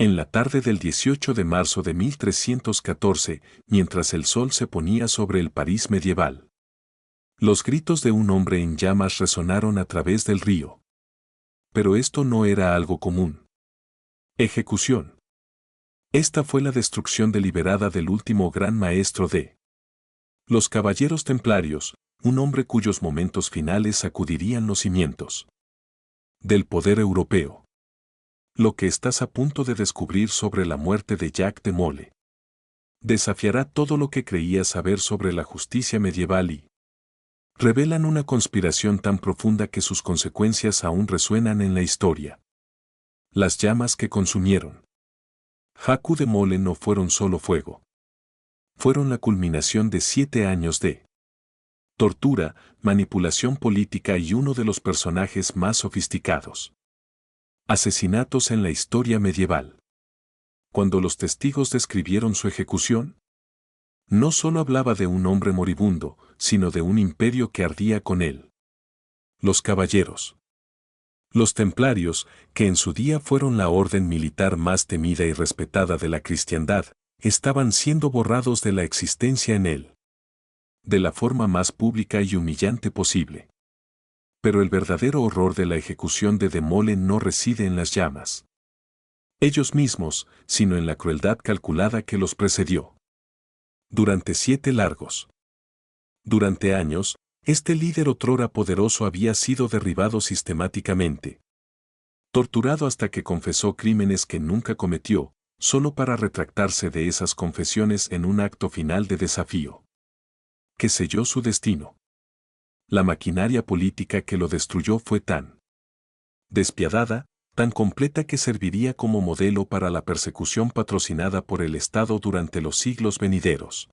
En la tarde del 18 de marzo de 1314, mientras el sol se ponía sobre el París medieval, los gritos de un hombre en llamas resonaron a través del río. Pero esto no era algo común. Ejecución. Esta fue la destrucción deliberada del último gran maestro de los caballeros templarios, un hombre cuyos momentos finales sacudirían los cimientos del poder europeo. Lo que estás a punto de descubrir sobre la muerte de Jacques de Molay desafiará todo lo que creías saber sobre la justicia medieval y revelan una conspiración tan profunda que sus consecuencias aún resuenan en la historia. Las llamas que consumieron Jacques de Molay no fueron solo fuego. Fueron la culminación de 7 años de tortura, manipulación política y uno de los personajes más sofisticados asesinatos en la historia medieval. Cuando los testigos describieron su ejecución, no solo hablaba de un hombre moribundo, sino de un imperio que ardía con él. Los caballeros. Los templarios, que en su día fueron la orden militar más temida y respetada de la cristiandad, estaban siendo borrados de la existencia en él, de la forma más pública y humillante posible. Pero el verdadero horror de la ejecución de Molay no reside en las llamas ellos mismos, sino en la crueldad calculada que los precedió. Durante 7 años, este líder otrora poderoso había sido derribado sistemáticamente, torturado hasta que confesó crímenes que nunca cometió, solo para retractarse de esas confesiones en un acto final de desafío que selló su destino. La maquinaria política que lo destruyó fue tan despiadada, tan completa que serviría como modelo para la persecución patrocinada por el Estado durante los siglos venideros.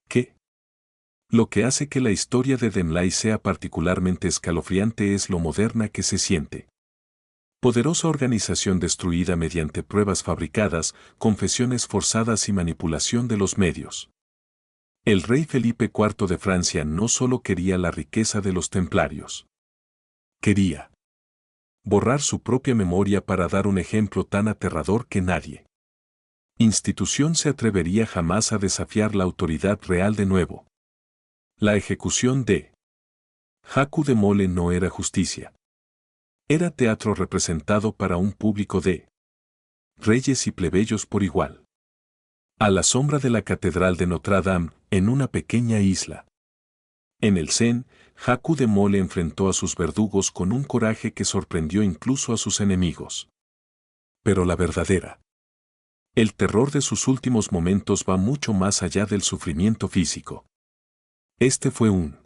¿Qué? Lo que hace que la historia de Molay sea particularmente escalofriante es lo moderna que se siente. Poderosa organización destruida mediante pruebas fabricadas, confesiones forzadas y manipulación de los medios. El rey Felipe IV de Francia no solo quería la riqueza de los templarios. Quería borrar su propia memoria para dar un ejemplo tan aterrador que nadie institución se atrevería jamás a desafiar la autoridad real de nuevo. La ejecución de Jacques de Molay no era justicia. Era teatro representado para un público de reyes y plebeyos por igual. A la sombra de la Catedral de Notre Dame, en una pequeña isla. En el Sen, Jacques de Molay enfrentó a sus verdugos con un coraje que sorprendió incluso a sus enemigos. Pero la verdadera. El terror de sus últimos momentos va mucho más allá del sufrimiento físico. Este fue un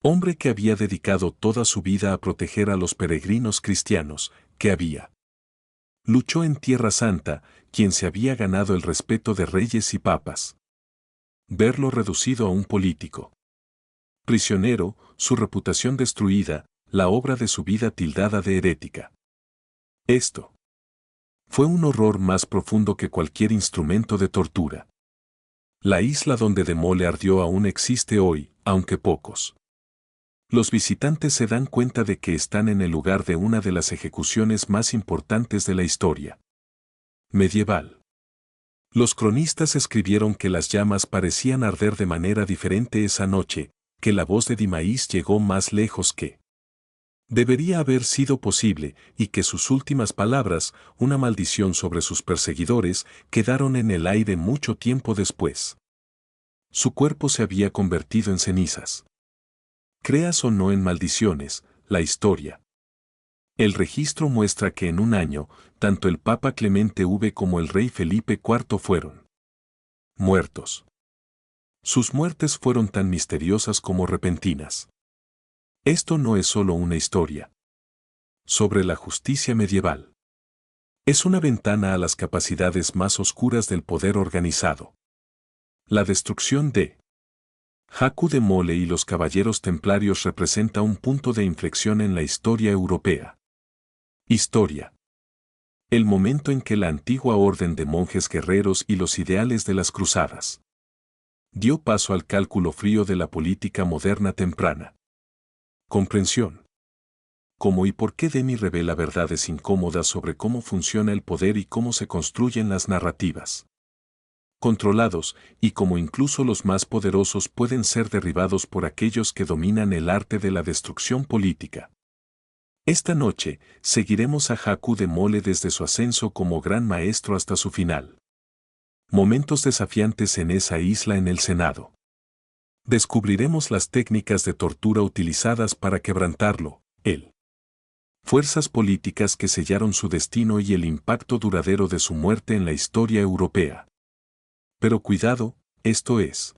hombre que había dedicado toda su vida a proteger a los peregrinos cristianos, que había luchó en Tierra Santa, quien se había ganado el respeto de reyes y papas. Verlo reducido a un político prisionero, su reputación destruida, la obra de su vida tildada de herética. Esto fue un horror más profundo que cualquier instrumento de tortura. La isla donde de Molay ardió aún existe hoy, aunque pocos. Los visitantes se dan cuenta de que están en el lugar de una de las ejecuciones más importantes de la historia medieval. Los cronistas escribieron que las llamas parecían arder de manera diferente esa noche, que la voz de Dimaís llegó más lejos que debería haber sido posible y que sus últimas palabras, una maldición sobre sus perseguidores, quedaron en el aire mucho tiempo después. Su cuerpo se había convertido en cenizas. Creas o no en maldiciones, la historia. El registro muestra que en un año, tanto el Papa Clemente V como el rey Felipe IV fueron muertos. Sus muertes fueron tan misteriosas como repentinas. Esto no es solo una historia sobre la justicia medieval. Es una ventana a las capacidades más oscuras del poder organizado. La destrucción de Jacques de Molay y los caballeros templarios representa un punto de inflexión en la historia europea. Historia. El momento en que la antigua orden de monjes guerreros y los ideales de las cruzadas dio paso al cálculo frío de la política moderna temprana. Comprensión. cómo y por qué Demi revela verdades incómodas sobre cómo funciona el poder y cómo se construyen las narrativas controlados, y cómo incluso los más poderosos pueden ser derribados por aquellos que dominan el arte de la destrucción política. Esta noche, seguiremos a Haku de Mole desde su ascenso como gran maestro hasta su final. Momentos desafiantes en esa isla en el Senado. Descubriremos las técnicas de tortura utilizadas para quebrantarlo, él. Fuerzas políticas que sellaron su destino y el impacto duradero de su muerte en la historia europea. Pero cuidado, esto es.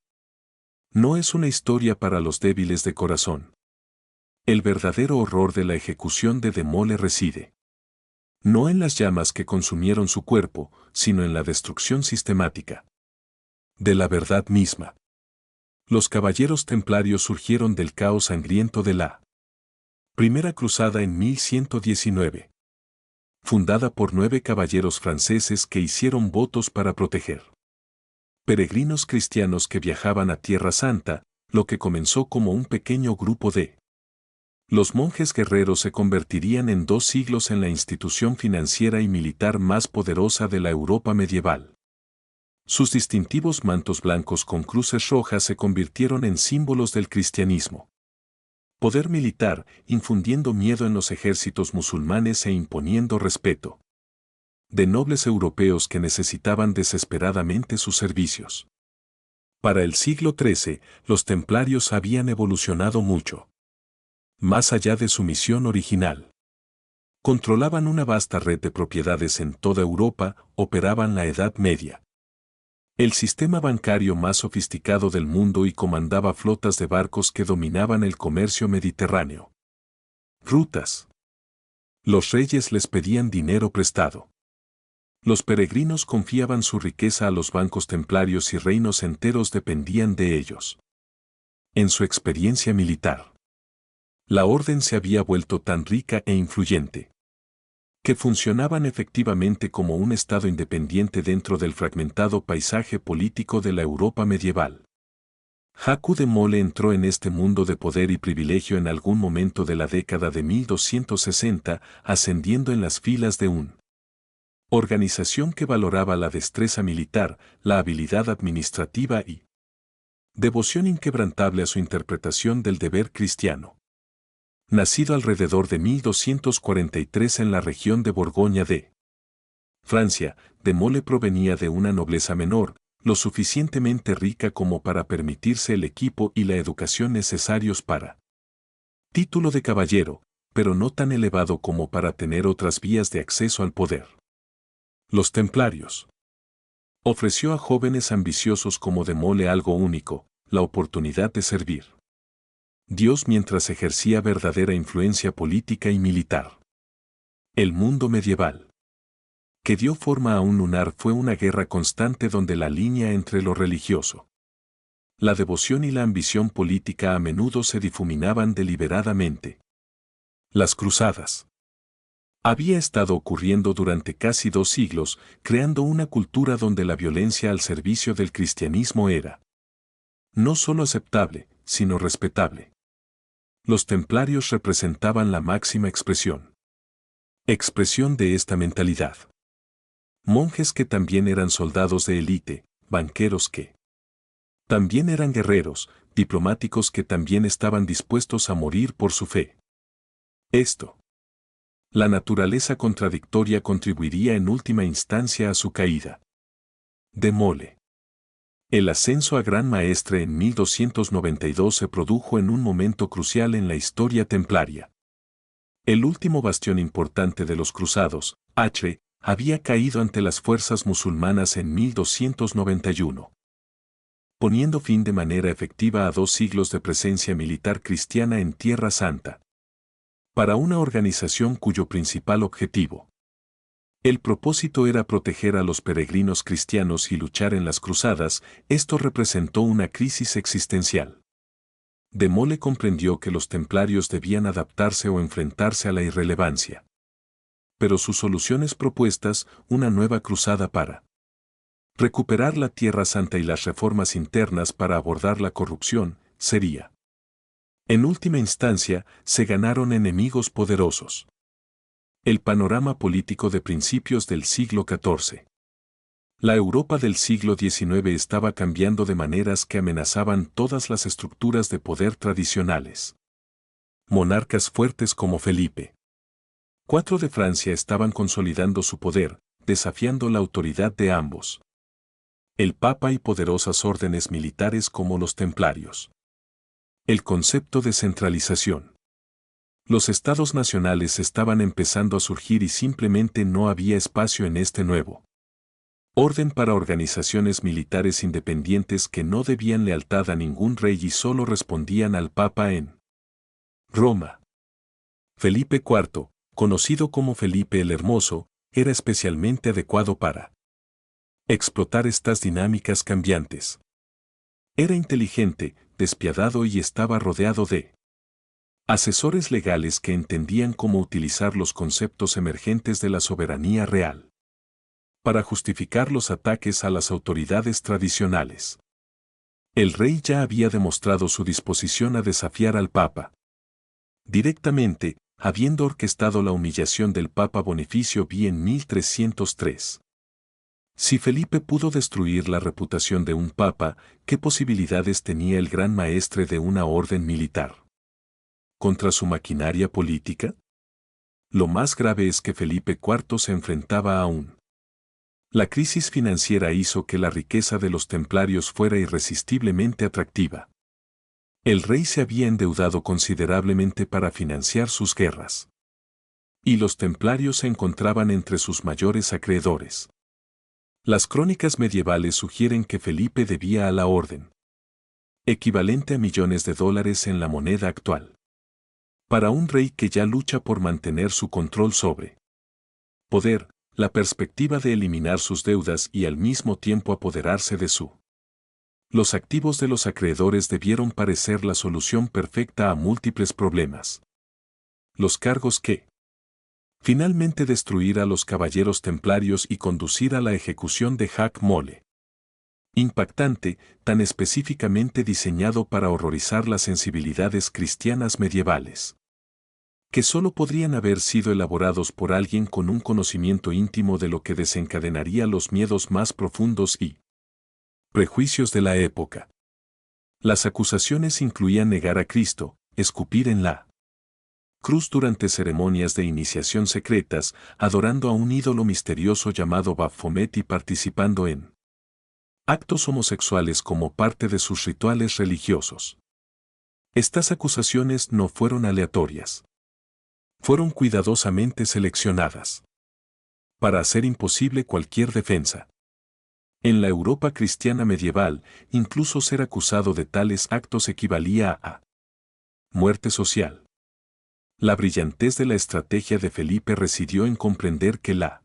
No es una historia para los débiles de corazón. El verdadero horror de la ejecución de Demole reside. No en las llamas que consumieron su cuerpo, sino en la destrucción sistemática de la verdad misma. Los caballeros templarios surgieron del caos sangriento de la Primera Cruzada en 1119. Fundada por 9 caballeros franceses que hicieron votos para proteger peregrinos cristianos que viajaban a Tierra Santa, lo que comenzó como un pequeño grupo de los monjes guerreros se convertirían en 2 siglos en la institución financiera y militar más poderosa de la Europa medieval. Sus distintivos mantos blancos con cruces rojas se convirtieron en símbolos del cristianismo. Poder militar, infundiendo miedo en los ejércitos musulmanes e imponiendo respeto de nobles europeos que necesitaban desesperadamente sus servicios. Para el siglo XIII, los templarios habían evolucionado mucho más allá de su misión original. Controlaban una vasta red de propiedades en toda Europa, operaban la Edad Media. El sistema bancario más sofisticado del mundo y comandaba flotas de barcos que dominaban el comercio mediterráneo. Rutas. Los reyes les pedían dinero prestado. Los peregrinos confiaban su riqueza a los bancos templarios y reinos enteros dependían de ellos. En su experiencia militar, la orden se había vuelto tan rica e influyente que funcionaban efectivamente como un estado independiente dentro del fragmentado paisaje político de la Europa medieval. Haku de Mole entró en este mundo de poder y privilegio en algún momento de la década de 1260, ascendiendo en las filas de una organización que valoraba la destreza militar, la habilidad administrativa y devoción inquebrantable a su interpretación del deber cristiano. Nacido alrededor de 1243 en la región de Borgoña de Francia, de Mole provenía de una nobleza menor, lo suficientemente rica como para permitirse el equipo y la educación necesarios para título de caballero, pero no tan elevado como para tener otras vías de acceso al poder. Los templarios. Ofreció a jóvenes ambiciosos como de Mole algo único, la oportunidad de servir Dios mientras ejercía verdadera influencia política y militar. El mundo medieval que dio forma a un lunar fue una guerra constante donde la línea entre lo religioso, la devoción y la ambición política a menudo se difuminaban deliberadamente. Las cruzadas. Había estado ocurriendo durante casi 2 siglos, creando una cultura donde la violencia al servicio del cristianismo era no solo aceptable, sino respetable. Los templarios representaban la máxima expresión de esta mentalidad. Monjes que también eran soldados de élite, banqueros que también eran guerreros, diplomáticos que también estaban dispuestos a morir por su fe. La naturaleza contradictoria contribuiría en última instancia a su caída. De Mole. El ascenso a Gran Maestre en 1292 se produjo en un momento crucial en la historia templaria. El último bastión importante de los cruzados, Acre, había caído ante las fuerzas musulmanas en 1291. Poniendo fin de manera efectiva a 2 siglos de presencia militar cristiana en Tierra Santa. Para una organización cuyo principal objetivo, el propósito era proteger a los peregrinos cristianos y luchar en las cruzadas, esto representó una crisis existencial. De Mole comprendió que los templarios debían adaptarse o enfrentarse a la irrelevancia. Pero sus soluciones propuestas, una nueva cruzada para recuperar la Tierra Santa y las reformas internas para abordar la corrupción, sería En última instancia, se ganaron enemigos poderosos. El panorama político de principios del siglo XIV. La Europa del siglo XIX estaba cambiando de maneras que amenazaban todas las estructuras de poder tradicionales. Monarcas fuertes como Felipe IV de Francia estaban consolidando su poder, desafiando la autoridad de ambos. El Papa y poderosas órdenes militares como los templarios. El concepto de centralización. Los estados nacionales estaban empezando a surgir y simplemente no había espacio en este nuevo orden para organizaciones militares independientes que no debían lealtad a ningún rey y solo respondían al Papa en Roma. Felipe IV, conocido como Felipe el Hermoso, era especialmente adecuado para explotar estas dinámicas cambiantes. Era inteligente, despiadado y estaba rodeado de asesores legales que entendían cómo utilizar los conceptos emergentes de la soberanía real para justificar los ataques a las autoridades tradicionales. El rey ya había demostrado su disposición a desafiar al Papa directamente, habiendo orquestado la humillación del Papa Bonifacio V en 1303. Si Felipe pudo destruir la reputación de un papa, ¿qué posibilidades tenía el gran maestre de una orden militar contra su maquinaria política? Lo más grave es que Felipe IV se enfrentaba a la crisis financiera hizo que la riqueza de los templarios fuera irresistiblemente atractiva. El rey se había endeudado considerablemente para financiar sus guerras. Y los templarios se encontraban entre sus mayores acreedores. Las crónicas medievales sugieren que Felipe debía a la orden equivalente a millones de dólares en la moneda actual. Para un rey que ya lucha por mantener su control sobre poder, la perspectiva de eliminar sus deudas y al mismo tiempo apoderarse de los activos de los acreedores debieron parecer la solución perfecta a múltiples problemas. Los cargos que finalmente destruir a los caballeros templarios y conducir a la ejecución de Jack Mole. Impactante, tan específicamente diseñado para horrorizar las sensibilidades cristianas medievales, que solo podrían haber sido elaborados por alguien con un conocimiento íntimo de lo que desencadenaría los miedos más profundos y prejuicios de la época. Las acusaciones incluían negar a Cristo, escupir en la cruz durante ceremonias de iniciación secretas, adorando a un ídolo misterioso llamado Baphomet y participando en actos homosexuales como parte de sus rituales religiosos. Estas acusaciones no fueron aleatorias. Fueron cuidadosamente seleccionadas para hacer imposible cualquier defensa. En la Europa cristiana medieval, incluso ser acusado de tales actos equivalía a muerte social. La brillantez de la estrategia de Felipe residió en comprender que la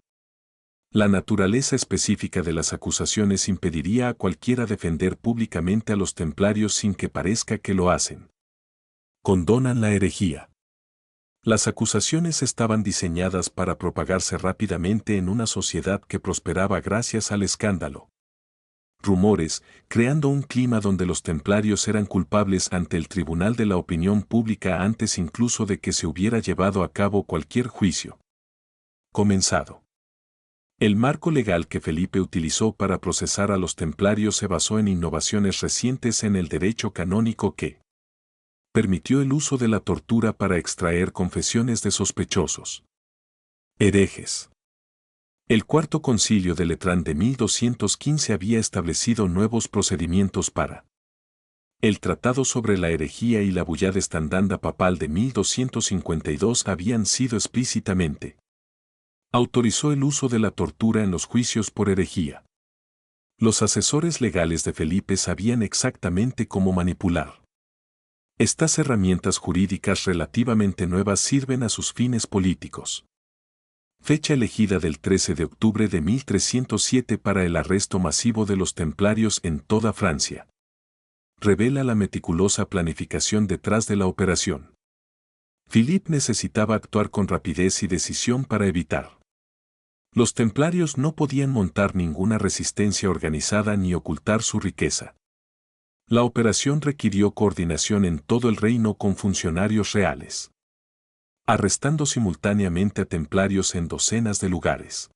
naturaleza específica de las acusaciones impediría a cualquiera defender públicamente a los templarios sin que parezca que lo hacen. Condonan la herejía. Las acusaciones estaban diseñadas para propagarse rápidamente en una sociedad que prosperaba gracias al escándalo. Rumores, creando un clima donde los templarios eran culpables ante el tribunal de la opinión pública antes incluso de que se hubiera llevado a cabo cualquier juicio comenzado. El marco legal que Felipe utilizó para procesar a los templarios se basó en innovaciones recientes en el derecho canónico que permitió el uso de la tortura para extraer confesiones de sospechosos herejes. El Cuarto Concilio de Letrán de 1215 había establecido nuevos procedimientos para el Tratado sobre la herejía y la Bullada Estandanda Papal de 1252 habían sido explícitamente autorizó el uso de la tortura en los juicios por herejía. Los asesores legales de Felipe sabían exactamente cómo manipular estas herramientas jurídicas relativamente nuevas sirven a sus fines políticos. Fecha elegida del 13 de octubre de 1307 para el arresto masivo de los templarios en toda Francia. Revela la meticulosa planificación detrás de la operación. Philippe necesitaba actuar con rapidez y decisión para evitar. Los templarios no podían montar ninguna resistencia organizada ni ocultar su riqueza. La operación requirió coordinación en todo el reino con funcionarios reales, arrestando simultáneamente a templarios en docenas de lugares.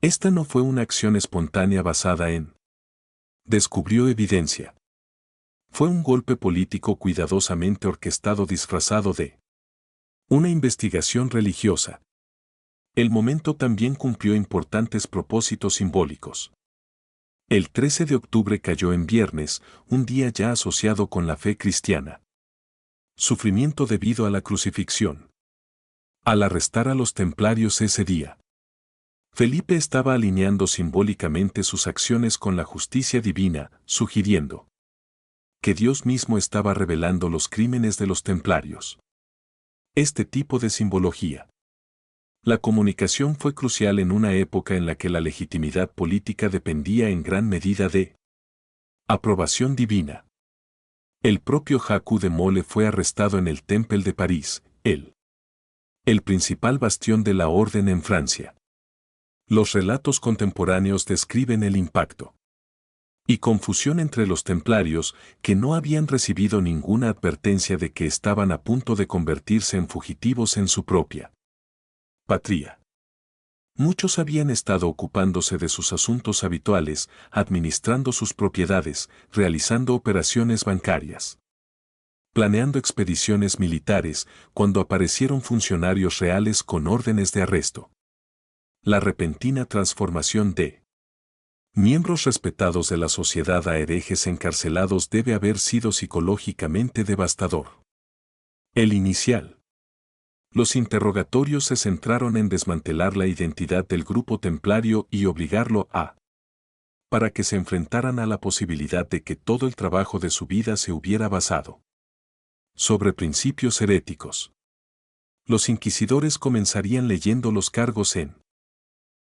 Esta no fue una acción espontánea basada en descubrió evidencia. Fue un golpe político cuidadosamente orquestado disfrazado de una investigación religiosa. El momento también cumplió importantes propósitos simbólicos. El 13 de octubre cayó en viernes, un día ya asociado con la fe cristiana. Sufrimiento debido a la crucifixión. Al arrestar a los templarios ese día, Felipe estaba alineando simbólicamente sus acciones con la justicia divina, sugiriendo que Dios mismo estaba revelando los crímenes de los templarios. Este tipo de simbología. La comunicación fue crucial en una época en la que la legitimidad política dependía en gran medida de aprobación divina. El propio Jacques de Molay fue arrestado en el Temple de París, el principal bastión de la orden en Francia. Los relatos contemporáneos describen el impacto y confusión entre los templarios, que no habían recibido ninguna advertencia de que estaban a punto de convertirse en fugitivos en su propia patria. Muchos habían estado ocupándose de sus asuntos habituales, administrando sus propiedades, realizando operaciones bancarias, planeando expediciones militares, cuando aparecieron funcionarios reales con órdenes de arresto. La repentina transformación de miembros respetados de la sociedad a herejes encarcelados debe haber sido psicológicamente devastador. El inicial. Los interrogatorios se centraron en desmantelar la identidad del grupo templario y obligarlo para que se enfrentaran a la posibilidad de que todo el trabajo de su vida se hubiera basado sobre principios heréticos. Los inquisidores comenzarían leyendo los cargos en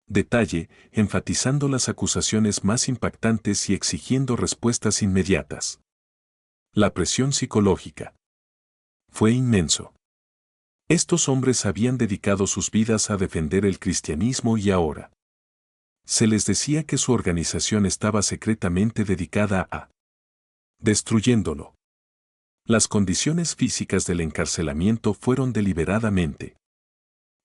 detalle, enfatizando las acusaciones más impactantes y exigiendo respuestas inmediatas. La presión psicológica fue inmenso. Estos hombres habían dedicado sus vidas a defender el cristianismo y ahora se les decía que su organización estaba secretamente dedicada a destruyéndolo. Las condiciones físicas del encarcelamiento fueron deliberadamente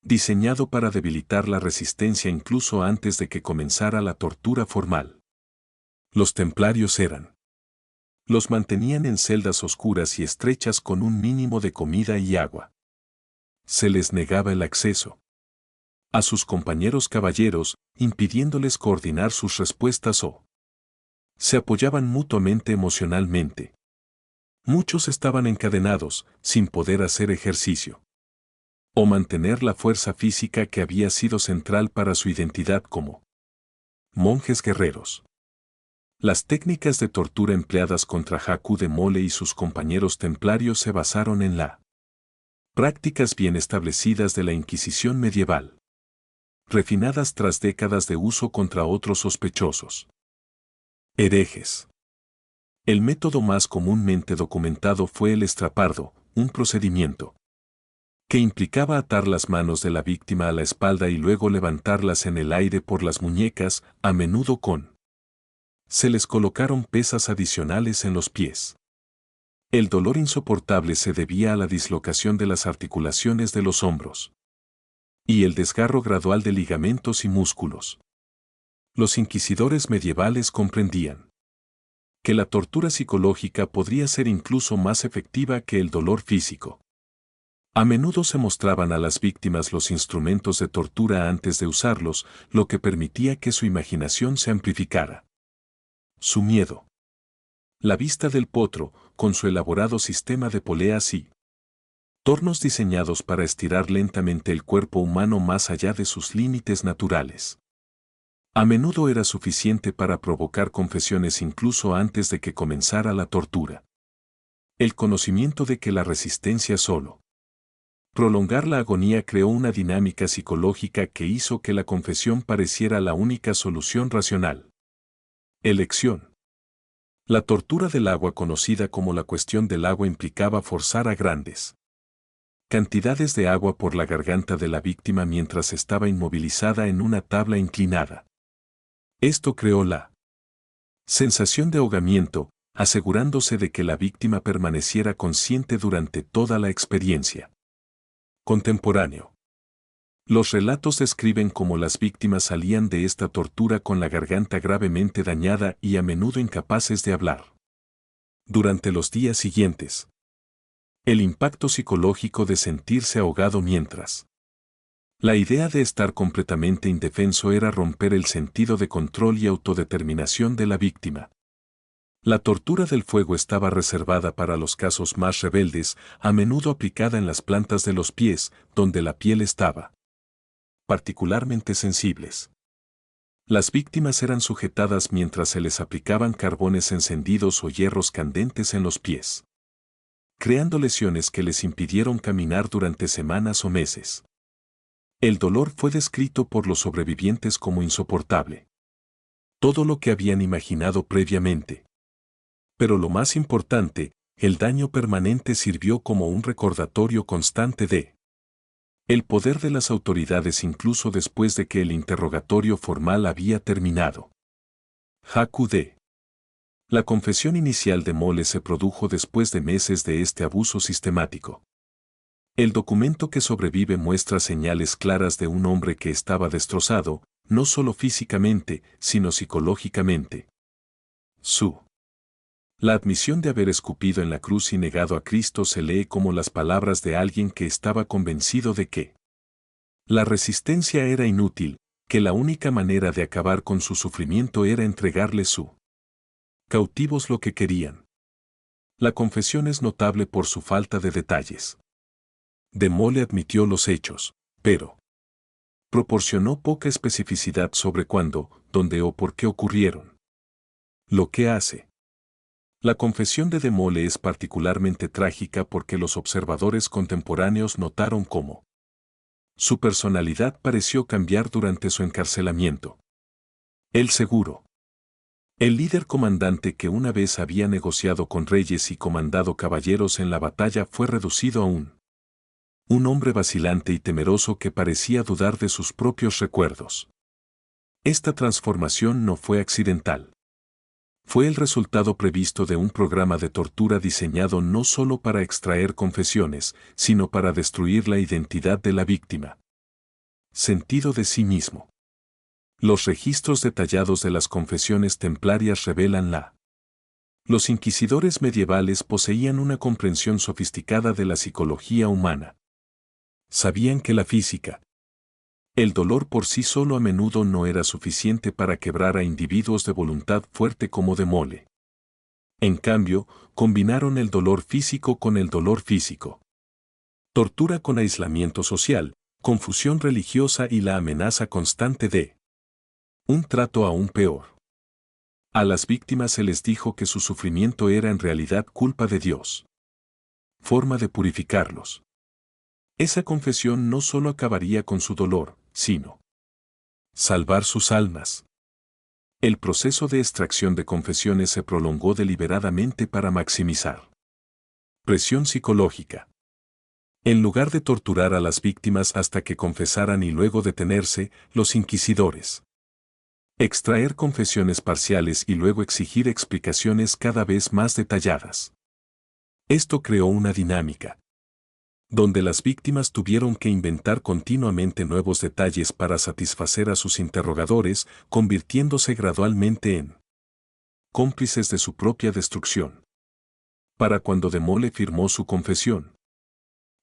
diseñado para debilitar la resistencia incluso antes de que comenzara la tortura formal. Los templarios los mantenían en celdas oscuras y estrechas con un mínimo de comida y agua. Se les negaba el acceso a sus compañeros caballeros, impidiéndoles coordinar sus respuestas o se apoyaban mutuamente emocionalmente. Muchos estaban encadenados, sin poder hacer ejercicio o mantener la fuerza física que había sido central para su identidad como monjes guerreros. Las técnicas de tortura empleadas contra Jacques de Molay y sus compañeros templarios se basaron en las prácticas bien establecidas de la Inquisición medieval, refinadas tras décadas de uso contra otros sospechosos herejes. El método más comúnmente documentado fue el estrapardo, un procedimiento que implicaba atar las manos de la víctima a la espalda y luego levantarlas en el aire por las muñecas, a menudo se les colocaron pesas adicionales en los pies. El dolor insoportable se debía a la dislocación de las articulaciones de los hombros y el desgarro gradual de ligamentos y músculos. Los inquisidores medievales comprendían que la tortura psicológica podría ser incluso más efectiva que el dolor físico. A menudo se mostraban a las víctimas los instrumentos de tortura antes de usarlos, lo que permitía que su imaginación se amplificara. Su miedo. La vista del potro, con su elaborado sistema de poleas y tornos diseñados para estirar lentamente el cuerpo humano más allá de sus límites naturales. A menudo era suficiente para provocar confesiones incluso antes de que comenzara la tortura. El conocimiento de que la resistencia solo prolongar la agonía creó una dinámica psicológica que hizo que la confesión pareciera la única solución racional. Elección. La tortura del agua, conocida como la cuestión del agua, implicaba forzar a grandes cantidades de agua por la garganta de la víctima mientras estaba inmovilizada en una tabla inclinada. Esto creó la sensación de ahogamiento, asegurándose de que la víctima permaneciera consciente durante toda la experiencia. Contemporáneo. Los relatos describen cómo las víctimas salían de esta tortura con la garganta gravemente dañada y a menudo incapaces de hablar. Durante los días siguientes, el impacto psicológico de sentirse ahogado mientras. La idea de estar completamente indefenso era romper el sentido de control y autodeterminación de la víctima. La tortura del fuego estaba reservada para los casos más rebeldes, a menudo aplicada en las plantas de los pies, donde la piel estaba particularmente sensibles. Las víctimas eran sujetadas mientras se les aplicaban carbones encendidos o hierros candentes en los pies, creando lesiones que les impidieron caminar durante semanas o meses. El dolor fue descrito por los sobrevivientes como insoportable. Todo lo que habían imaginado previamente. Pero lo más importante, el daño permanente sirvió como un recordatorio constante de el poder de las autoridades incluso después de que el interrogatorio formal había terminado. Haku D. La confesión inicial de Mole se produjo después de meses de este abuso sistemático. El documento que sobrevive muestra señales claras de un hombre que estaba destrozado, no solo físicamente, sino psicológicamente. La admisión de haber escupido en la cruz y negado a Cristo se lee como las palabras de alguien que estaba convencido de que la resistencia era inútil, que la única manera de acabar con su sufrimiento era entregarle su cautivos lo que querían. La confesión es notable por su falta de detalles. De Mole admitió los hechos, pero proporcionó poca especificidad sobre cuándo, dónde o por qué ocurrieron. Lo que hace. La confesión de Mole es particularmente trágica porque los observadores contemporáneos notaron cómo su personalidad pareció cambiar durante su encarcelamiento. El seguro. El líder comandante que una vez había negociado con reyes y comandado caballeros en la batalla fue reducido a un hombre vacilante y temeroso que parecía dudar de sus propios recuerdos. Esta transformación no fue accidental. Fue el resultado previsto de un programa de tortura diseñado no solo para extraer confesiones, sino para destruir la identidad de la víctima. Sentido de sí mismo. Los registros detallados de las confesiones templarias revelan Los inquisidores medievales poseían una comprensión sofisticada de la psicología humana. Sabían que la física, el dolor por sí solo a menudo no era suficiente para quebrar a individuos de voluntad fuerte como de Mole. En cambio, combinaron el dolor físico con el dolor físico. Tortura con aislamiento social, confusión religiosa y la amenaza constante de un trato aún peor. A las víctimas se les dijo que su sufrimiento era en realidad culpa de Dios. Forma de purificarlos. Esa confesión no solo acabaría con su dolor, sino salvar sus almas. El proceso de extracción de confesiones se prolongó deliberadamente para maximizar presión psicológica. En lugar de torturar a las víctimas hasta que confesaran y luego detenerse, los inquisidores extraer confesiones parciales y luego exigir explicaciones cada vez más detalladas. Esto creó una dinámica donde las víctimas tuvieron que inventar continuamente nuevos detalles para satisfacer a sus interrogadores, convirtiéndose gradualmente en cómplices de su propia destrucción. Para cuando de Mole firmó su confesión,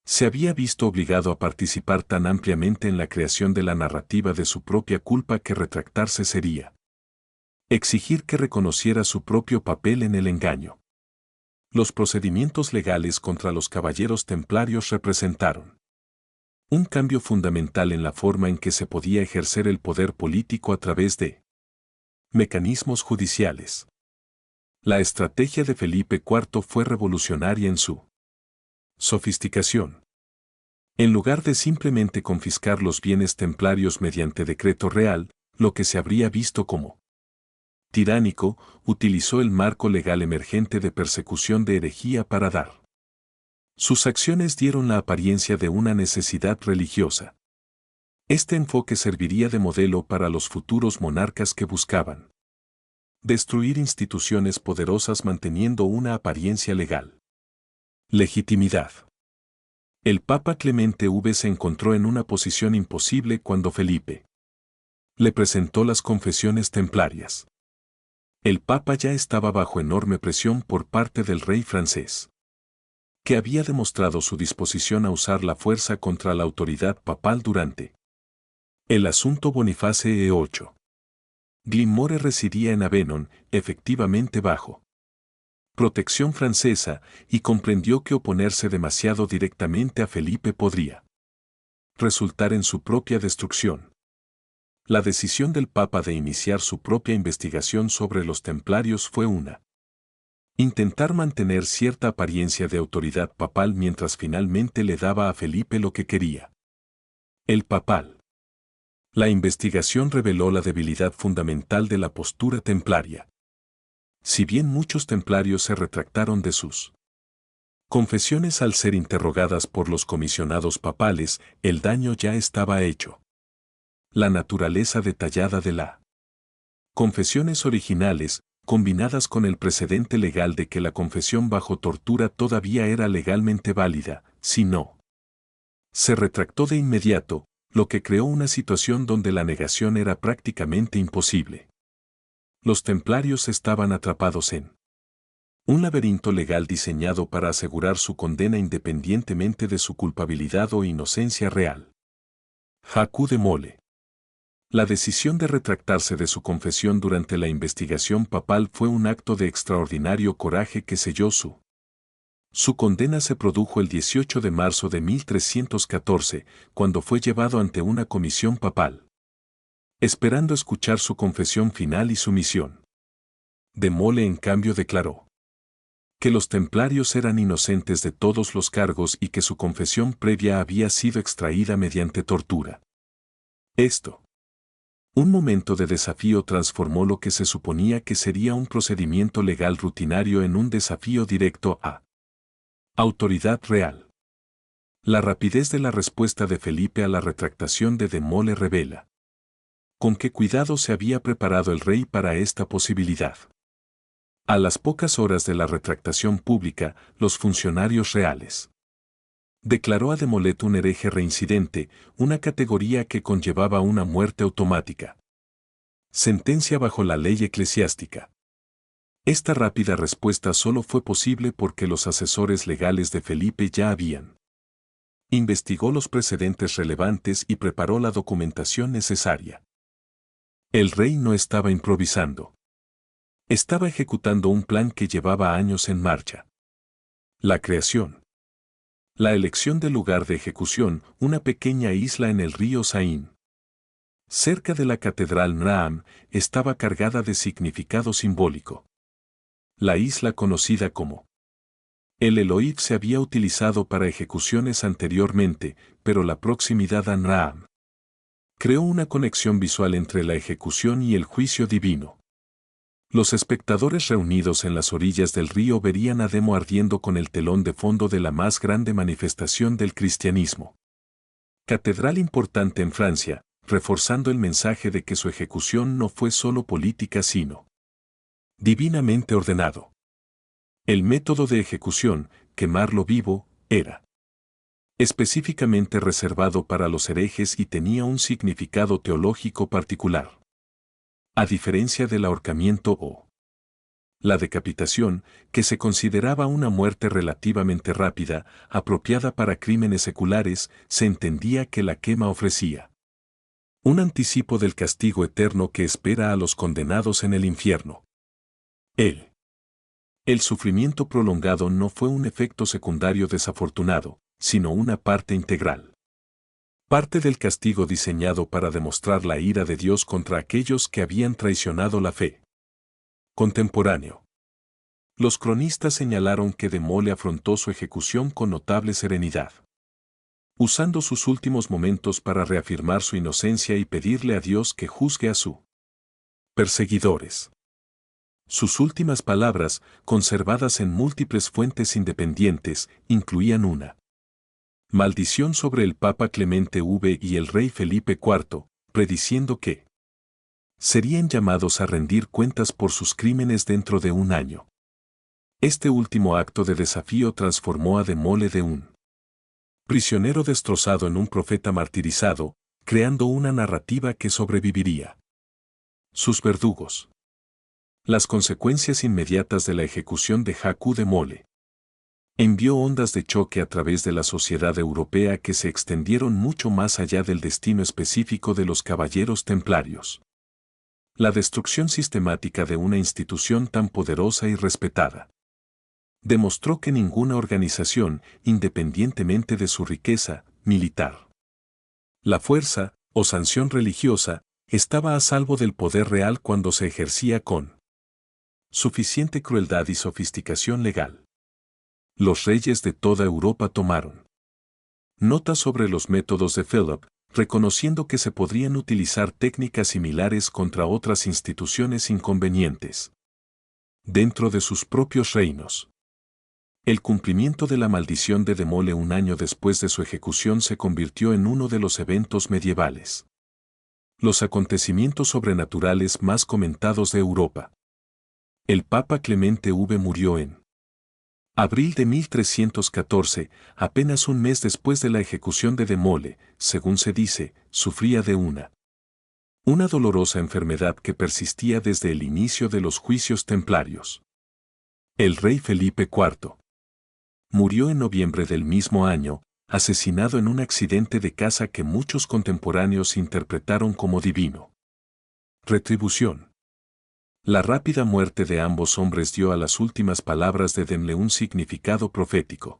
se había visto obligado a participar tan ampliamente en la creación de la narrativa de su propia culpa que retractarse sería exigir que reconociera su propio papel en el engaño. Los procedimientos legales contra los caballeros templarios representaron un cambio fundamental en la forma en que se podía ejercer el poder político a través de mecanismos judiciales. La estrategia de Felipe IV fue revolucionaria en su sofisticación. En lugar de simplemente confiscar los bienes templarios mediante decreto real, lo que se habría visto como tiránico, utilizó el marco legal emergente de persecución de herejía para dar. Sus acciones dieron la apariencia de una necesidad religiosa. Este enfoque serviría de modelo para los futuros monarcas que buscaban Destruir instituciones poderosas manteniendo una apariencia legal. Legitimidad. El Papa Clemente V se encontró en una posición imposible cuando Felipe le presentó las confesiones templarias. El Papa ya estaba bajo enorme presión por parte del rey francés, que había demostrado su disposición a usar la fuerza contra la autoridad papal durante el asunto Boniface VIII. Gilmore residía en Aveynon, efectivamente bajo protección francesa, y comprendió que oponerse demasiado directamente a Felipe podría resultar en su propia destrucción. La decisión del Papa de iniciar su propia investigación sobre los templarios fue una. Intentar mantener cierta apariencia de autoridad papal mientras finalmente le daba a Felipe lo que quería. El papal. La investigación reveló la debilidad fundamental de la postura templaria. Si bien muchos templarios se retractaron de sus confesiones al ser interrogadas por los comisionados papales, el daño ya estaba hecho. La naturaleza detallada de las confesiones originales, combinadas con el precedente legal de que la confesión bajo tortura todavía era legalmente válida, si no se retractó de inmediato, lo que creó una situación donde la negación era prácticamente imposible. Los templarios estaban atrapados en un laberinto legal diseñado para asegurar su condena independientemente de su culpabilidad o inocencia real. Jacques de Molay. La decisión de retractarse de su confesión durante la investigación papal fue un acto de extraordinario coraje que selló su condena se produjo el 18 de marzo de 1314, cuando fue llevado ante una comisión papal, esperando escuchar su confesión final y sumisión. De Molay en cambio declaró que los templarios eran inocentes de todos los cargos y que su confesión previa había sido extraída mediante tortura. Un momento de desafío transformó lo que se suponía que sería un procedimiento legal rutinario en un desafío directo a autoridad real. La rapidez de la respuesta de Felipe a la retractación de Molay revela con qué cuidado se había preparado el rey para esta posibilidad. A las pocas horas de la retractación pública, los funcionarios reales declaró a de Molay un hereje reincidente, una categoría que conllevaba una muerte automática. Sentencia bajo la ley eclesiástica. Esta rápida respuesta solo fue posible porque los asesores legales de Felipe ya habían investigó los precedentes relevantes y preparó la documentación necesaria. El rey no estaba improvisando. Estaba ejecutando un plan que llevaba años en marcha. La creación. La elección del lugar de ejecución, una pequeña isla en el río Saín, cerca de la catedral Naam, estaba cargada de significado simbólico. La isla conocida como El Eloíd se había utilizado para ejecuciones anteriormente, pero la proximidad a Naam creó una conexión visual entre la ejecución y el juicio divino. Los espectadores reunidos en las orillas del río verían a Demo ardiendo con el telón de fondo de la más grande manifestación del cristianismo. Catedral importante en Francia, reforzando el mensaje de que su ejecución no fue solo política sino divinamente ordenado. El método de ejecución, quemarlo vivo, era específicamente reservado para los herejes y tenía un significado teológico particular. A diferencia del ahorcamiento o la decapitación, que se consideraba una muerte relativamente rápida, apropiada para crímenes seculares, se entendía que la quema ofrecía un anticipo del castigo eterno que espera a los condenados en el infierno. El sufrimiento prolongado no fue un efecto secundario desafortunado, sino una parte integral. Parte del castigo diseñado para demostrar la ira de Dios contra aquellos que habían traicionado la fe. Contemporáneo. Los cronistas señalaron que de Molay afrontó su ejecución con notable serenidad, usando sus últimos momentos para reafirmar su inocencia y pedirle a Dios que juzgue a sus perseguidores. Sus últimas palabras, conservadas en múltiples fuentes independientes, incluían una maldición sobre el Papa Clemente V y el rey Felipe IV, prediciendo que serían llamados a rendir cuentas por sus crímenes dentro de un año. Este último acto de desafío transformó a De Mole de un prisionero destrozado en un profeta martirizado, creando una narrativa que sobreviviría. Sus verdugos. Las consecuencias inmediatas de la ejecución de Jacques de Mole envió ondas de choque a través de la sociedad europea que se extendieron mucho más allá del destino específico de los caballeros templarios. La destrucción sistemática de una institución tan poderosa y respetada demostró que ninguna organización, independientemente de su riqueza militar, la fuerza o sanción religiosa, estaba a salvo del poder real cuando se ejercía con suficiente crueldad y sofisticación legal. Los reyes de toda Europa tomaron nota sobre los métodos de Philip, reconociendo que se podrían utilizar técnicas similares contra otras instituciones inconvenientes dentro de sus propios reinos. El cumplimiento de la maldición de De Mole un año después de su ejecución se convirtió en uno de los eventos medievales. Los acontecimientos sobrenaturales más comentados de Europa. El Papa Clemente V murió en abril de 1314, apenas un mes después de la ejecución de De Mole, según se dice, sufría de una dolorosa enfermedad que persistía desde el inicio de los juicios templarios. El rey Felipe IV murió en noviembre del mismo año, asesinado en un accidente de caza que muchos contemporáneos interpretaron como divino retribución. La rápida muerte de ambos hombres dio a las últimas palabras de Demle un significado profético,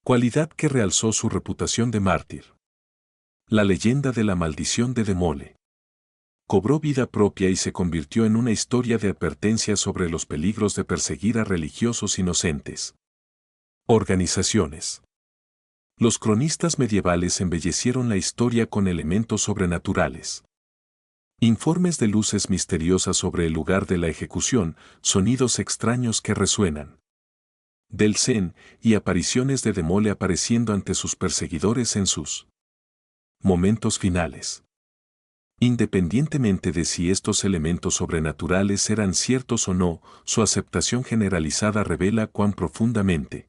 cualidad que realzó su reputación de mártir. La leyenda de la maldición de De Mole cobró vida propia y se convirtió en una historia de advertencia sobre los peligros de perseguir a religiosos inocentes. Organizaciones. Los cronistas medievales embellecieron la historia con elementos sobrenaturales. Informes de luces misteriosas sobre el lugar de la ejecución, sonidos extraños que resuenan del Zen y apariciones de De Mole apareciendo ante sus perseguidores en sus momentos finales. Independientemente de si estos elementos sobrenaturales eran ciertos o no, su aceptación generalizada revela cuán profundamente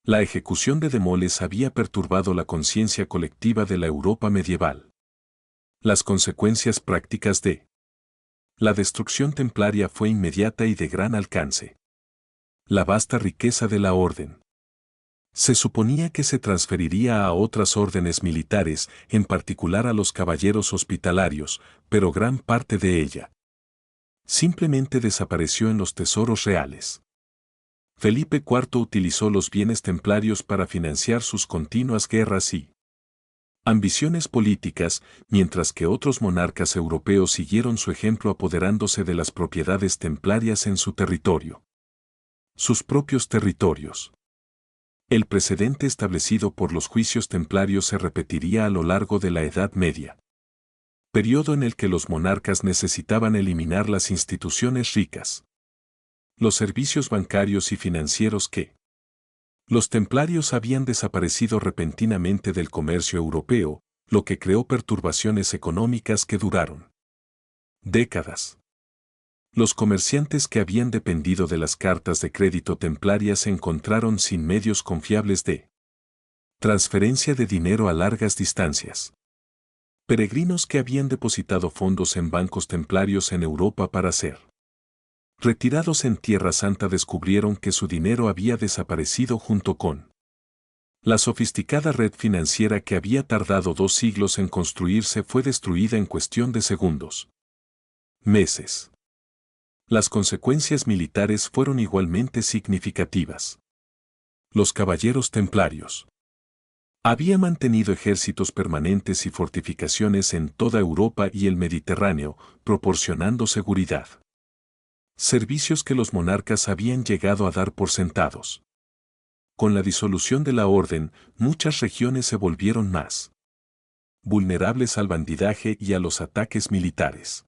la ejecución de De Mole había perturbado la conciencia colectiva de la Europa medieval. Las consecuencias prácticas de la destrucción templaria fue inmediata y de gran alcance. La vasta riqueza de la orden se suponía que se transferiría a otras órdenes militares, en particular a los caballeros hospitalarios, pero gran parte de ella simplemente desapareció en los tesoros reales. Felipe IV utilizó los bienes templarios para financiar sus continuas guerras y ambiciones políticas, mientras que otros monarcas europeos siguieron su ejemplo apoderándose de las propiedades templarias en su territorio. Sus propios territorios. El precedente establecido por los juicios templarios se repetiría a lo largo de la Edad Media, periodo en el que los monarcas necesitaban eliminar las instituciones ricas, los servicios bancarios y financieros que los templarios habían desaparecido repentinamente del comercio europeo, lo que creó perturbaciones económicas que duraron décadas. Los comerciantes que habían dependido de las cartas de crédito templarias se encontraron sin medios confiables de transferencia de dinero a largas distancias. Peregrinos que habían depositado fondos en bancos templarios en Europa para ser retirados en Tierra Santa descubrieron que su dinero había desaparecido junto con la sofisticada red financiera que había tardado 2 siglos en construirse fue destruida en cuestión de segundos. Meses. Las consecuencias militares fueron igualmente significativas. Los caballeros templarios habían mantenido ejércitos permanentes y fortificaciones en toda Europa y el Mediterráneo, proporcionando seguridad. Servicios que los monarcas habían llegado a dar por sentados. Con la disolución de la orden, muchas regiones se volvieron más vulnerables al bandidaje y a los ataques militares.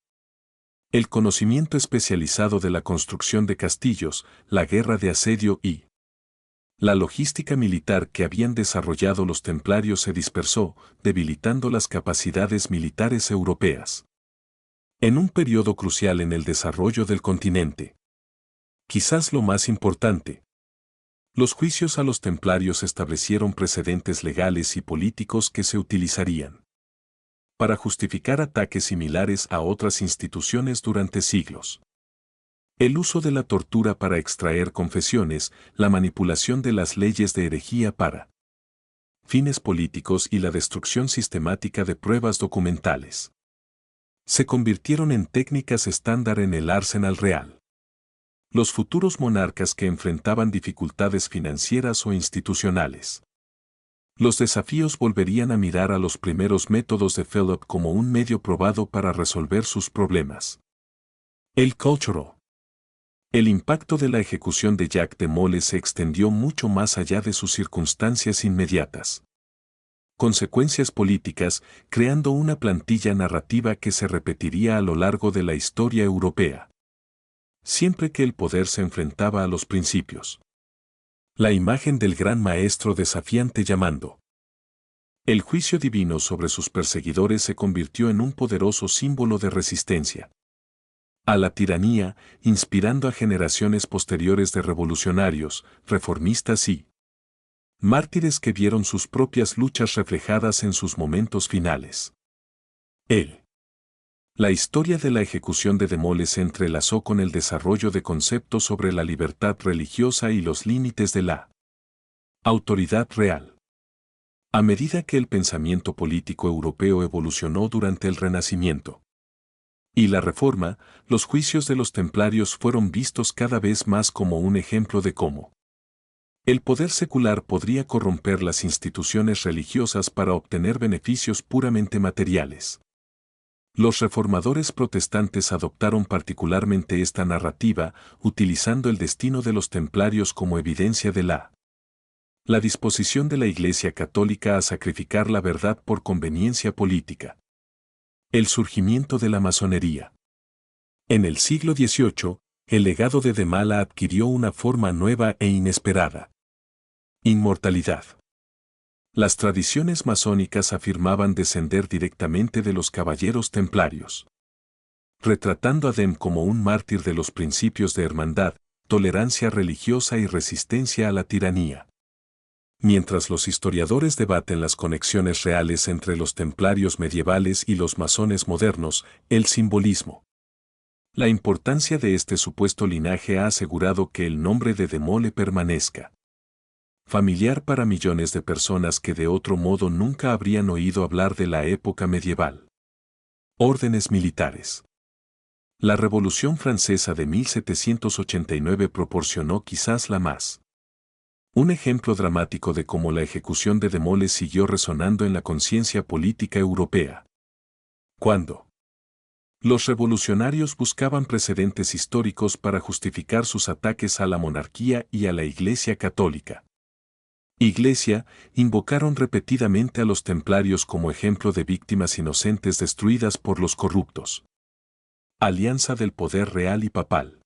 El conocimiento especializado de la construcción de castillos, la guerra de asedio y la logística militar que habían desarrollado los templarios se dispersó, debilitando las capacidades militares europeas. En un periodo crucial en el desarrollo del continente. Quizás lo más importante. Los juicios a los templarios establecieron precedentes legales y políticos que se utilizarían para justificar ataques similares a otras instituciones durante siglos. El uso de la tortura para extraer confesiones, la manipulación de las leyes de herejía para fines políticos y la destrucción sistemática de pruebas documentales se convirtieron en técnicas estándar en el arsenal real. Los futuros monarcas que enfrentaban dificultades financieras o institucionales. Los desafíos volverían a mirar a los primeros métodos de Philip como un medio probado para resolver sus problemas. El cultural. El impacto de la ejecución de Jacques de Molay se extendió mucho más allá de sus circunstancias inmediatas. Consecuencias políticas, creando una plantilla narrativa que se repetiría a lo largo de la historia europea. Siempre que el poder se enfrentaba a los principios. La imagen del gran maestro desafiante llamando. El juicio divino sobre sus perseguidores se convirtió en un poderoso símbolo de resistencia a la tiranía, inspirando a generaciones posteriores de revolucionarios, reformistas y mártires que vieron sus propias luchas reflejadas en sus momentos finales. La historia de la ejecución de Molay se entrelazó con el desarrollo de conceptos sobre la libertad religiosa y los límites de la autoridad real. A medida que el pensamiento político europeo evolucionó durante el Renacimiento y la Reforma, los juicios de los templarios fueron vistos cada vez más como un ejemplo de cómo el poder secular podría corromper las instituciones religiosas para obtener beneficios puramente materiales. Los reformadores protestantes adoptaron particularmente esta narrativa, utilizando el destino de los templarios como evidencia de la disposición de la Iglesia Católica a sacrificar la verdad por conveniencia política. El surgimiento de la masonería. En el siglo XVIII, el legado de Mala adquirió una forma nueva e inesperada. Inmortalidad. Las tradiciones masónicas afirmaban descender directamente de los caballeros templarios, retratando a Dem como un mártir de los principios de hermandad, tolerancia religiosa y resistencia a la tiranía. Mientras los historiadores debaten las conexiones reales entre los templarios medievales y los masones modernos, el simbolismo. La importancia de este supuesto linaje ha asegurado que el nombre de Molay permanezca familiar para millones de personas que de otro modo nunca habrían oído hablar de la época medieval. Órdenes militares. La Revolución Francesa de 1789 proporcionó quizás la más un ejemplo dramático de cómo la ejecución de Molay siguió resonando en la conciencia política europea. Cuando los revolucionarios buscaban precedentes históricos para justificar sus ataques a la monarquía y a la Iglesia Católica. Invocaron repetidamente a los templarios como ejemplo de víctimas inocentes destruidas por los corruptos. Alianza del poder real y papal.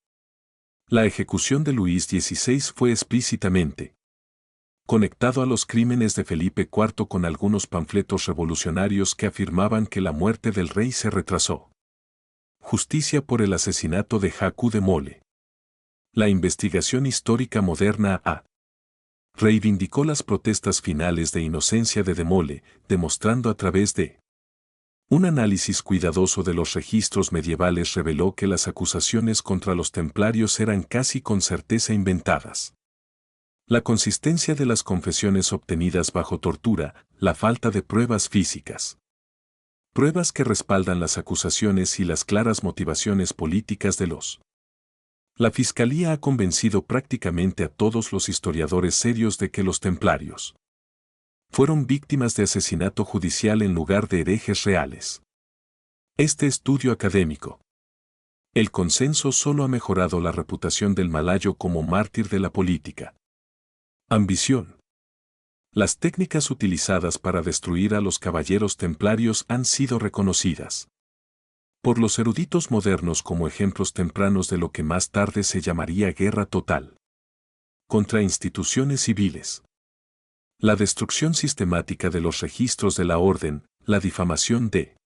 La ejecución de Luis XVI fue explícitamente conectado a los crímenes de Felipe IV con algunos panfletos revolucionarios que afirmaban que la muerte del rey se retrasó. Justicia por el asesinato de Jacques de Molay. La investigación histórica moderna reivindicó las protestas finales de inocencia de Molay, demostrando a través de un análisis cuidadoso de los registros medievales reveló que las acusaciones contra los templarios eran casi con certeza inventadas. La consistencia de las confesiones obtenidas bajo tortura, la falta de pruebas físicas. Pruebas que respaldan las acusaciones y las claras motivaciones políticas de los. La Fiscalía ha convencido prácticamente a todos los historiadores serios de que los templarios fueron víctimas de asesinato judicial en lugar de herejes reales. Este estudio académico. El consenso solo ha mejorado la reputación del malayo como mártir de la política. Ambición. Las técnicas utilizadas para destruir a los caballeros templarios han sido reconocidas por los eruditos modernos como ejemplos tempranos de lo que más tarde se llamaría guerra total contra instituciones civiles. La destrucción sistemática de los registros de la orden, la difamación de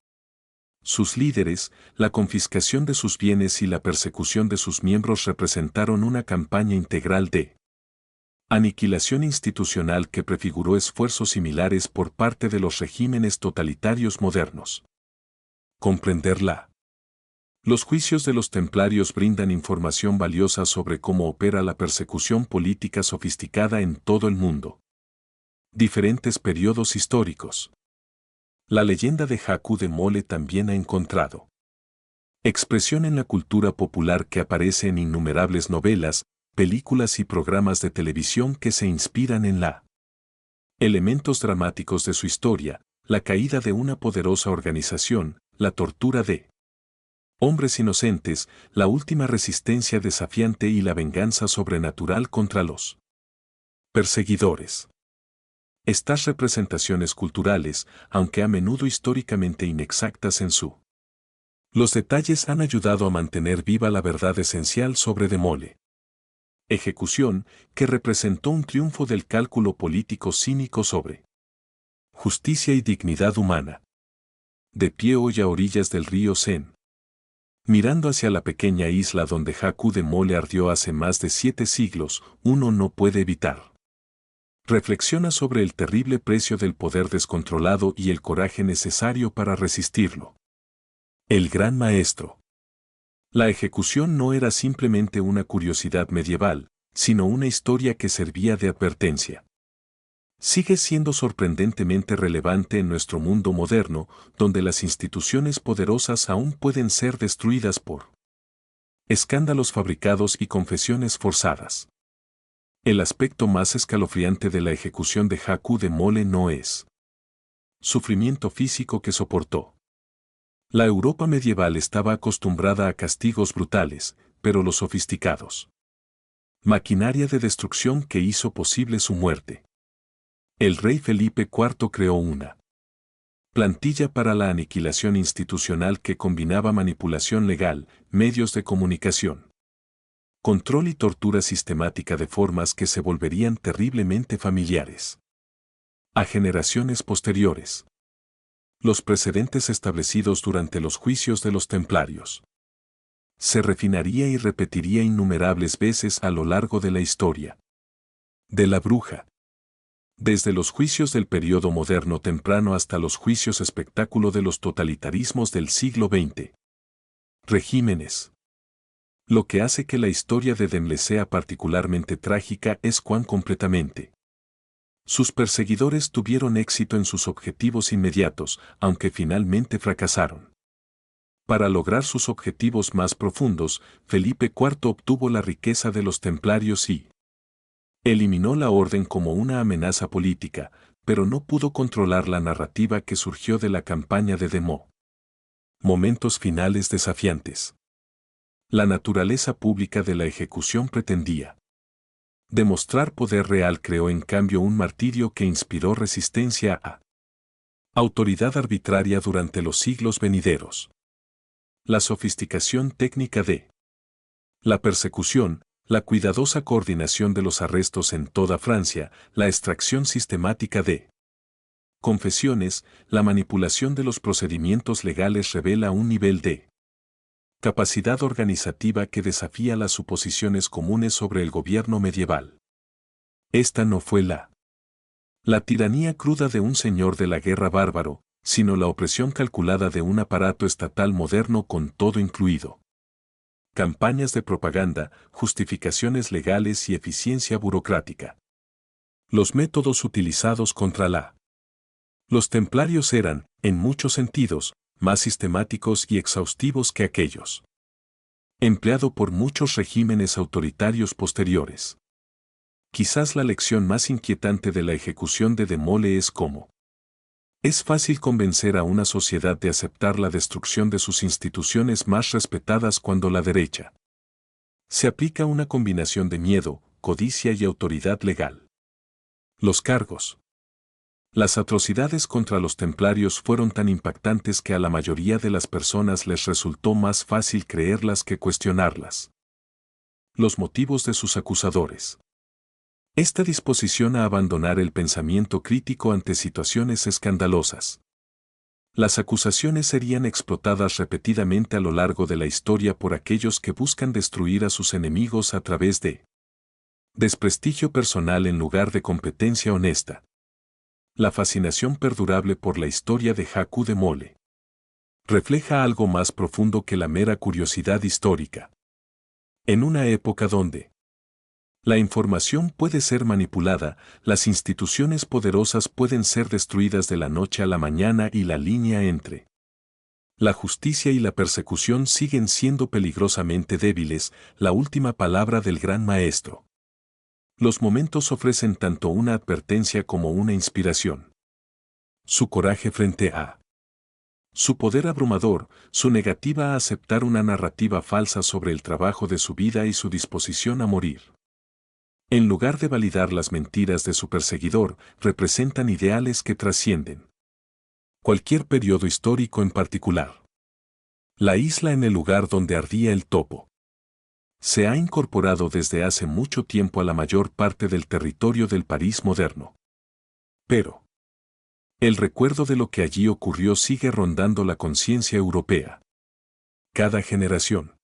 Sus líderes, la confiscación de sus bienes y la persecución de sus miembros representaron una campaña integral de aniquilación institucional que prefiguró esfuerzos similares por parte de los regímenes totalitarios modernos. Comprenderla. Los juicios de los templarios brindan información valiosa sobre cómo opera la persecución política sofisticada en todo el mundo. Diferentes periodos históricos. La leyenda de Jacques de Molay también ha encontrado expresión en la cultura popular que aparece en innumerables novelas, películas y programas de televisión que se inspiran en la elementos dramáticos de su historia, la caída de una poderosa organización, la tortura de hombres inocentes, la última resistencia desafiante y la venganza sobrenatural contra los perseguidores. Estas representaciones culturales, aunque a menudo históricamente inexactas en los detalles han ayudado a mantener viva la verdad esencial sobre de Molay. Ejecución, que representó un triunfo del cálculo político cínico sobre justicia y dignidad humana. De pie hoy a orillas del río Sen, mirando hacia la pequeña isla donde Jacques de Molay ardió hace más de 7 siglos, uno no puede evitar. Reflexiona sobre el terrible precio del poder descontrolado y el coraje necesario para resistirlo. El gran maestro. La ejecución no era simplemente una curiosidad medieval, sino una historia que servía de advertencia. Sigue siendo sorprendentemente relevante en nuestro mundo moderno, donde las instituciones poderosas aún pueden ser destruidas por escándalos fabricados y confesiones forzadas. El aspecto más escalofriante de la ejecución de Jacques de Molay no es sufrimiento físico que soportó. La Europa medieval estaba acostumbrada a castigos brutales, pero los sofisticados. Maquinaria de destrucción que hizo posible su muerte. El rey Felipe IV creó una plantilla para la aniquilación institucional que combinaba manipulación legal, medios de comunicación, control y tortura sistemática de formas que se volverían terriblemente familiares a generaciones posteriores. Los precedentes establecidos durante los juicios de los templarios se refinaría y repetiría innumerables veces a lo largo de la historia. De la bruja. Desde los juicios del periodo moderno temprano hasta los juicios espectáculo de los totalitarismos del siglo XX. Regímenes. Lo que hace que la historia de Demle sea particularmente trágica es cuán completamente sus perseguidores tuvieron éxito en sus objetivos inmediatos, aunque finalmente fracasaron. Para lograr sus objetivos más profundos, Felipe IV obtuvo la riqueza de los templarios y eliminó la orden como una amenaza política, pero no pudo controlar la narrativa que surgió de la campaña de Demo. Momentos finales desafiantes. La naturaleza pública de la ejecución pretendía demostrar poder real, creó en cambio un martirio que inspiró resistencia a autoridad arbitraria durante los siglos venideros. La sofisticación técnica de la persecución, la cuidadosa coordinación de los arrestos en toda Francia, la extracción sistemática de confesiones, la manipulación de los procedimientos legales revela un nivel de capacidad organizativa que desafía las suposiciones comunes sobre el gobierno medieval. Esta no fue la tiranía cruda de un señor de la guerra bárbaro, sino la opresión calculada de un aparato estatal moderno con todo incluido. Campañas de propaganda, justificaciones legales y eficiencia burocrática. Los métodos utilizados contra los templarios eran, en muchos sentidos, más sistemáticos y exhaustivos que aquellos empleado por muchos regímenes autoritarios posteriores. Quizás la lección más inquietante de la ejecución de Molay es cómo es fácil convencer a una sociedad de aceptar la destrucción de sus instituciones más respetadas cuando la derecha se aplica una combinación de miedo, codicia y autoridad legal. Los cargos. Las atrocidades contra los templarios fueron tan impactantes que a la mayoría de las personas les resultó más fácil creerlas que cuestionarlas. Los motivos de sus acusadores. Esta disposición a abandonar el pensamiento crítico ante situaciones escandalosas Las acusaciones serían explotadas repetidamente a lo largo de la historia por aquellos que buscan destruir a sus enemigos a través de desprestigio personal en lugar de competencia honesta. La fascinación perdurable por la historia de Haku de Mole refleja algo más profundo que la mera curiosidad histórica. En una época donde la información puede ser manipulada, las instituciones poderosas pueden ser destruidas de la noche a la mañana y la línea entre la justicia y la persecución siguen siendo peligrosamente débiles, la última palabra del gran maestro. Los momentos ofrecen tanto una advertencia como una inspiración. Su coraje frente a su poder abrumador, su negativa a aceptar una narrativa falsa sobre el trabajo de su vida y su disposición a morir. En lugar de validar las mentiras de su perseguidor, representan ideales que trascienden cualquier periodo histórico en particular. La isla en el lugar donde ardía el topo se ha incorporado desde hace mucho tiempo a la mayor parte del territorio del París moderno. Pero el recuerdo de lo que allí ocurrió sigue rondando la conciencia europea. Cada generación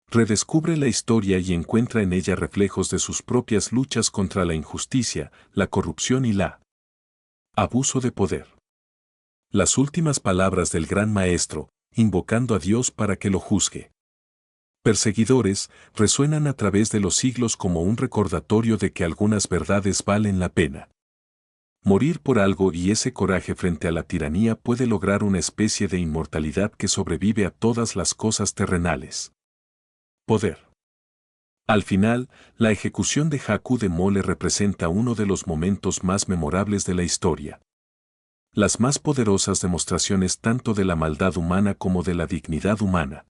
redescubre la historia y encuentra en ella reflejos de sus propias luchas contra la injusticia, la corrupción y la abuso de poder. Las últimas palabras del gran maestro, invocando a Dios para que lo juzgue. Perseguidores, resuenan a través de los siglos como un recordatorio de que algunas verdades valen la pena. Morir por algo y ese coraje frente a la tiranía puede lograr una especie de inmortalidad que sobrevive a todas las cosas terrenales. Poder. Al final, la ejecución de Haku de Mole representa uno de los momentos más memorables de la historia. Las más poderosas demostraciones tanto de la maldad humana como de la dignidad humana.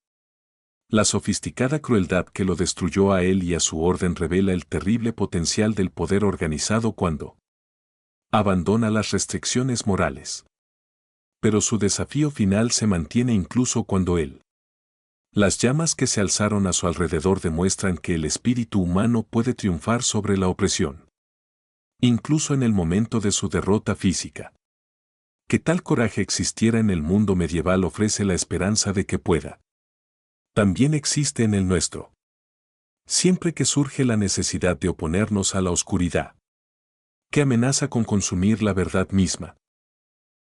La sofisticada crueldad que lo destruyó a él y a su orden revela el terrible potencial del poder organizado cuando abandona las restricciones morales. Pero su desafío final se mantiene incluso cuando él. Las llamas que se alzaron a su alrededor demuestran que el espíritu humano puede triunfar sobre la opresión. Incluso en el momento de su derrota física. Que tal coraje existiera en el mundo medieval ofrece la esperanza de que pueda. También existe en el nuestro. Siempre que surge la necesidad de oponernos a la oscuridad, que amenaza con consumir la verdad misma.